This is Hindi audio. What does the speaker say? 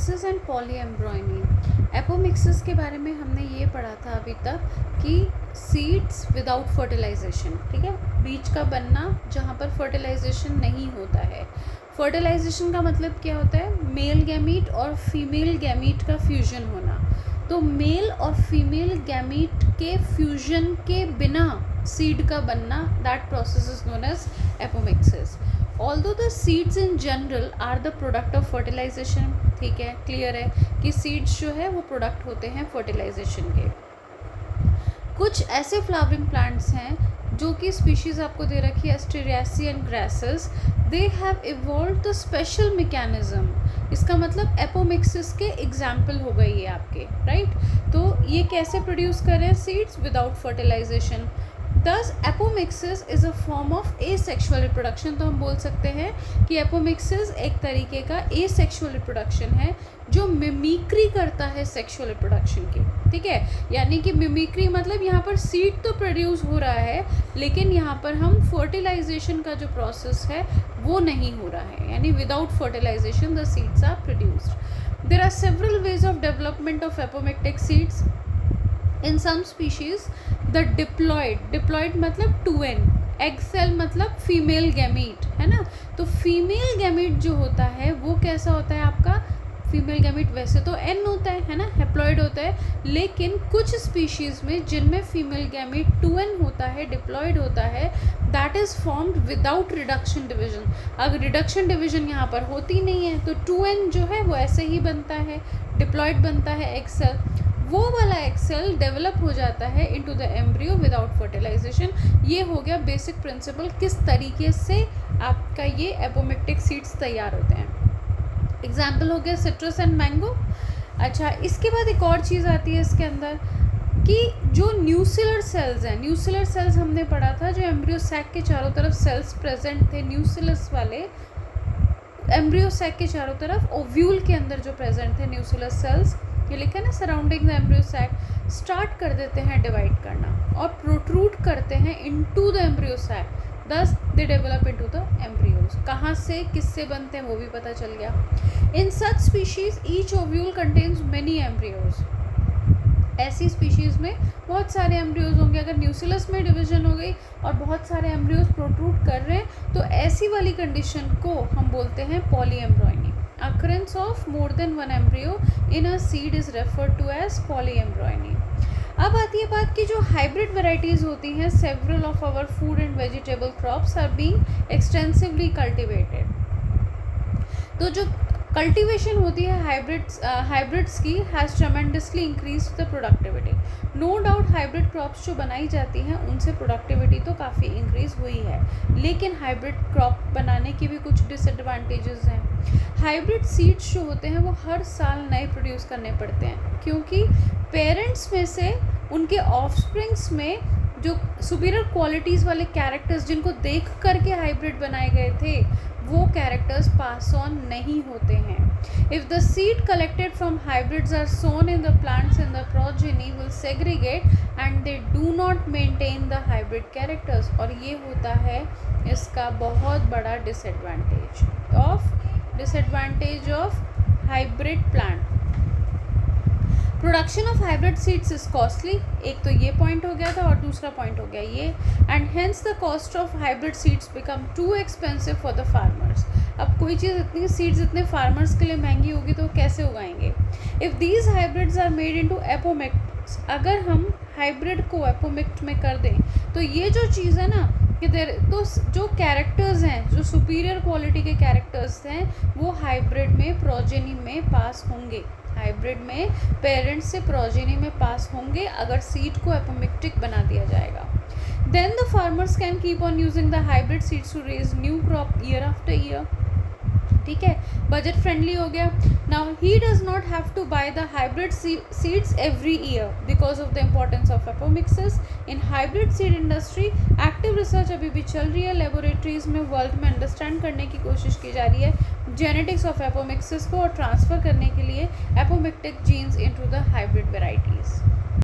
Apomixis and पॉलीएम्ब्रॉयनी। एपोमिक्सिस के बारे में हमने ये पढ़ा था अभी तक कि सीड्स विदाउट फर्टिलाइजेशन, ठीक है, बीज का बनना जहाँ पर फर्टिलाइजेशन नहीं होता है। फर्टिलाइजेशन का मतलब क्या होता है? मेल गैमीट और फीमेल गैमीट का फ्यूजन होना। तो मेल और फीमेल गैमीट के फ्यूजन के बिना सीड का बनना, that process is known as apomixis. Although the seeds in general are the product of fertilization, ठीक है, क्लियर है कि सीड्स जो है वो प्रोडक्ट होते हैं फर्टिलाइजेशन के। कुछ ऐसे फ्लावरिंग प्लांट्स हैं जो कि स्पीशीज आपको दे रखी है Asteraceae and grasses, they have evolve the special mechanism. इसका मतलब एपोमिक्सिस के एग्जाम्पल हो गई है आपके, राइट। तो ये कैसे प्रोड्यूस करें seeds without fertilization. Thus apomixis is a form of asexual reproduction. तो हम बोल सकते हैं कि एपोमिक्सिस एक तरीके का एसेक्सुअल रिप्रोडक्शन है जो मिमिक्री करता है सेक्सुअल रिप्रोडक्शन की, ठीक है। यानी कि मिमिक्री मतलब यहाँ पर सीड तो प्रोड्यूस हो रहा है, लेकिन यहाँ पर हम फर्टिलाइजेशन का जो प्रोसेस है वो नहीं हो रहा है, यानी without fertilization the seeds are produced. There are several ways of development of apomictic seeds. In some species the diploid मतलब 2n, एग सेल मतलब फीमेल गैमीट, है ना। तो फीमेल गैमीट जो होता है वो कैसा होता है आपका? फीमेल गैमीट वैसे तो n होता है ना, हैप्लॉइड होता है, लेकिन कुछ स्पीशीज़ में जिनमें फीमेल गैमीट 2n होता है, डिप्लॉयड होता है, that is formed without reduction division. अगर रिडक्शन डिवीजन यहाँ पर होती नहीं है तो 2n जो है वो ऐसे ही बनता है, डिप्लॉयड बनता है एग सेल। वो वाला एग सेल डेवलप हो जाता है into the embryo without fertilization. ये हो गया बेसिक प्रिंसिपल किस तरीके से आपका ये एपोमिक्टिक सीड्स तैयार होते हैं। एग्जाम्पल हो गया सिट्रस एंड मैंगो। अच्छा, इसके बाद एक और चीज़ आती है इसके अंदर कि जो न्यूसिलर सेल्स हैं, न्यूसिलर सेल्स हमने पढ़ा था, जो एम्ब्रियो सैक के चारों तरफ सेल्स प्रेजेंट थे, न्यूसिलस वाले एम्ब्रियो सैक के चारों तरफ ओव्यूल के अंदर जो प्रेजेंट थे न्यूसिलर सेल्स, ये लिखा है ना, surrounding the embryo sac, start कर देते हैं डिवाइड करना और प्रोट्रूड करते हैं इनटू द एम्ब्रियो सैक, दस they develop into the embryos. कहाँ से किससे बनते हैं वो भी पता चल गया। In such species each ovule contains many embryos. ऐसी स्पीशीज़ में बहुत सारे एम्ब्रियोज होंगे। अगर न्यूसिलस में डिवीजन हो गई और बहुत सारे एम्ब्रियोज प्रोट्रूड कर रहे हैं तो ऐसी वाली कंडीशन को हम बोलते हैं पॉलीएम्ब्रॉयनी। Occurrence of more than one embryo in a seed is referred to as polyembryony. अब आती है बात की जो हाइब्रिड वेराइटीज़ होती हैं, several of our food and vegetable crops are being extensively cultivated. तो जो कल्टीवेशन होती है हाइब्रिड्स की has tremendously increase the productivity. No doubt hybrid crops जो बनाई जाती हैं उनसे प्रोडक्टिविटी तो काफ़ी इंक्रीज हुई है, लेकिन हाइब्रिड क्रॉप बनाने की भी कुछ डिसएडवांटेजेस हैं। हाइब्रिड सीड्स जो होते हैं वो हर साल नए प्रोड्यूस करने पड़ते हैं, क्योंकि पेरेंट्स में से उनके ऑफस्प्रिंग्स में जो सुपीरियर क्वालिटीज़ वाले कैरेक्टर्स जिनको देख करके हाइब्रिड बनाए गए थे वो कैरेक्टर्स पास ऑन नहीं होते हैं। If the seed collected from hybrids are sown in the plants in the progeny will segregate and they do not maintain the hybrid characters. और ये होता है इसका बहुत बड़ा disadvantage of hybrid plant. Production of hybrid seeds is costly, एक तो ये पॉइंट हो गया था और दूसरा पॉइंट हो गया ये, and hence the cost of hybrid seeds become too expensive for the farmers. अब कोई चीज़ इतनी सीड्स इतने फार्मर्स के लिए महंगी होगी तो कैसे उगाएंगे। If these hybrids are made into apomicts, अगर हम हाइब्रिड को एपोमिक्ट में कर दें तो ये जो चीज़ है ना कि तो जो कैरेक्टर्स हैं, जो सुपीरियर क्वालिटी के कैरेक्टर्स हैं वो हाइब्रिड में प्रोजेनी में पास होंगे, हाइब्रिड में पेरेंट्स से प्रोजेनी में पास होंगे अगर सीड को एपोमिक्टिक बना दिया जाएगा। Then the farmers can keep on using the hybrid seeds to raise new crop year after year, ठीक है, बजट फ्रेंडली हो गया। Now he does not have to buy the hybrid seeds every year because of the importance of apomixis in hybrid seed industry. Active research अभी भी चल रही है, लेबोरेटरीज में वर्ल्ड में अंडरस्टैंड करने की कोशिश की जा रही है जेनेटिक्स ऑफ एपोमिक्सिस को और ट्रांसफ़र करने के लिए apomictic genes into the hybrid varieties.